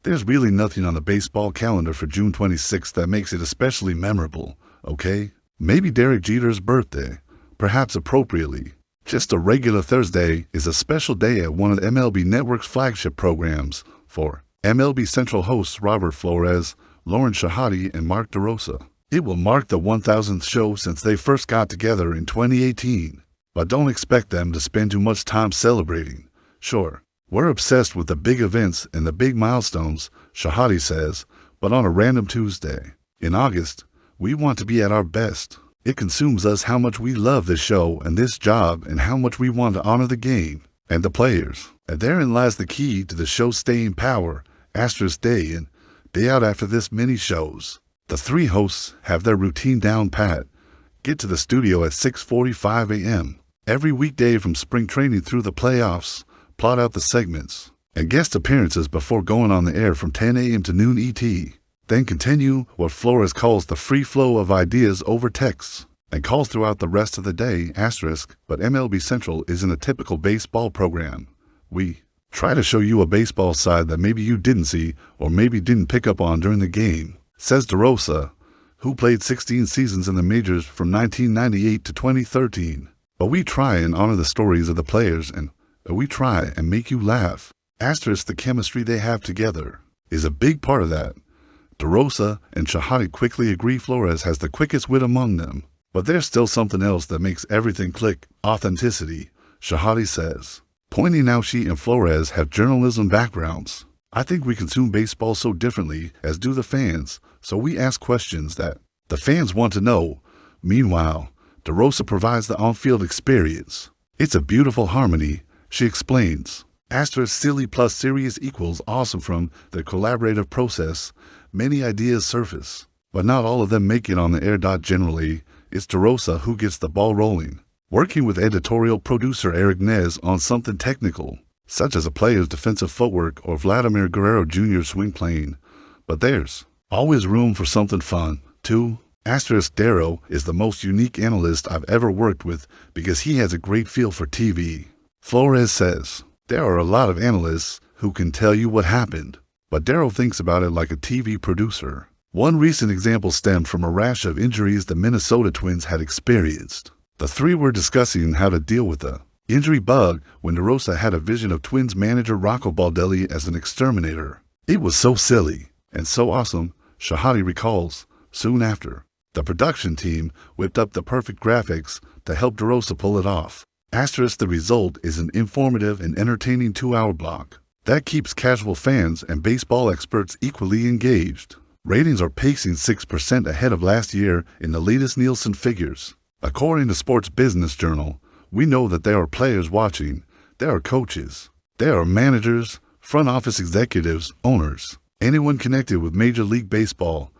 There's really nothing on the baseball calendar for June 26th that makes it especially memorable, okay? Maybe Derek Jeter's birthday, perhaps appropriately. Just a regular Thursday is a special day at one of the MLB Network's flagship programs for MLB Central hosts Robert Flores, Lauren Shahade, and Mark DeRosa. It will mark the 1000th show since they first got together in 2018. But don't expect them to spend too much time celebrating. Sure, we're obsessed with the big events and the big milestones, Shahade says, but on a random Tuesday in August, we want to be at our best. It consumes us how much we love this show and this job and how much we want to honor the game and the players. And therein lies the key to the show's staying power, asterisk day in, day out after this many shows. The three hosts have their routine down pat. Get to the studio at 6:45 a.m. every weekday from spring training through the playoffs, plot out the segments, and guest appearances before going on the air from 10 a.m. to noon ET. Then continue what Flores calls the free flow of ideas over text, and calls throughout the rest of the day, asterisk, but MLB Central isn't a typical baseball program. We try to show you a baseball side that maybe you didn't see or maybe didn't pick up on during the game, says DeRosa, who played 16 seasons in the majors from 1998 to 2013. But we try and honor the stories of the players, and we try and make you laugh. Asterisk, the chemistry they have together is a big part of that. DeRosa and Shahade quickly agree Flores has the quickest wit among them. But there's still something else that makes everything click: authenticity, Shahade says, pointing out she and Flores have journalism backgrounds. I think we consume baseball so differently as do the fans, so we ask questions that the fans want to know. Meanwhile, DeRosa provides the on-field experience. It's a beautiful harmony, she explains. Asterisk, silly plus serious equals awesome. From the collaborative process, many ideas surface, but not all of them make it on the air. Generally, it's DeRosa who gets the ball rolling, working with editorial producer Eric Nez on something technical, such as a player's defensive footwork or Vladimir Guerrero Jr.'s swing plane. But there's always room for something fun, too. Asterisk, Darrow is the most unique analyst I've ever worked with because he has a great feel for TV. Flores says, there are a lot of analysts who can tell you what happened, but Darrow thinks about it like a TV producer. One recent example stemmed from a rash of injuries the Minnesota Twins had experienced. The three were discussing how to deal with the injury bug when DeRosa had a vision of Twins manager Rocco Baldelli as an exterminator. It was so silly and so awesome, Shahade recalls. Soon after, the production team whipped up the perfect graphics to help DeRosa pull it off. Asterisk, the result is an informative and entertaining 2-hour block that keeps casual fans and baseball experts equally engaged. Ratings are pacing 6% ahead of last year in the latest Nielsen figures. According to Sports Business Journal, we know that there are players watching, there are coaches, there are managers, front office executives, owners, anyone connected with Major League Baseball.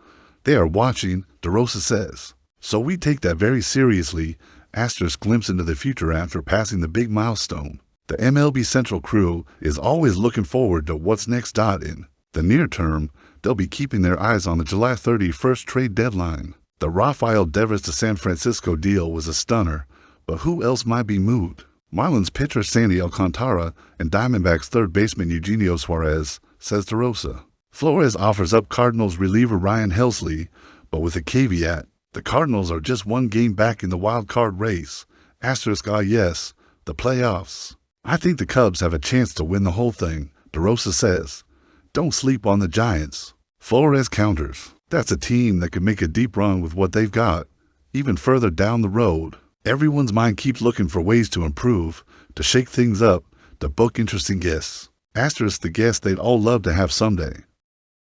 They are watching, DeRosa says. So we take that very seriously. Asterisk, glimpse into the future after passing the big milestone. The MLB Central crew is always looking forward to what's next. In the near term, they'll be keeping their eyes on the July 31st trade deadline. The Rafael Devers to San Francisco deal was a stunner, but who else might be moved? Marlins pitcher Sandy Alcantara and Diamondbacks third baseman Eugenio Suarez, says DeRosa. Flores offers up Cardinals reliever Ryan Helsley, but with a caveat. The Cardinals are just one game back in the wild card race. Asterisk, yes, the playoffs. I think the Cubs have a chance to win the whole thing, DeRosa says. Don't sleep on the Giants. Flores counters. That's a team that could make a deep run with what they've got, even further down the road. Everyone's mind keeps looking for ways to improve, to shake things up, to book interesting guests. Asterisk, the guests they'd all love to have someday.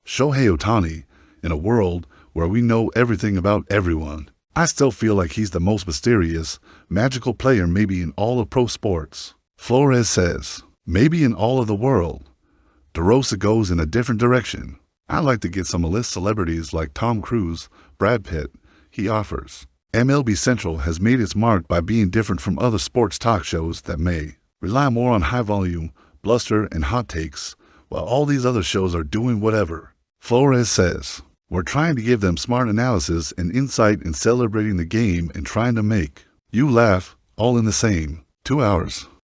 Shohei Ohtani, in a world where we know everything about everyone. I still feel like he's the most mysterious, magical player maybe in all of pro sports. Flores says, maybe in all of the world. DeRosa goes in a different direction. I like to get some A-list celebrities like Tom Cruise, Brad Pitt, he offers. MLB Central has made its mark by being different from other sports talk shows that may rely more on high volume, bluster, and hot takes, while all these other shows are doing whatever. Flores says, we're trying to give them smart analysis and insight in celebrating the game and trying to make you laugh, all in the same 2 hours.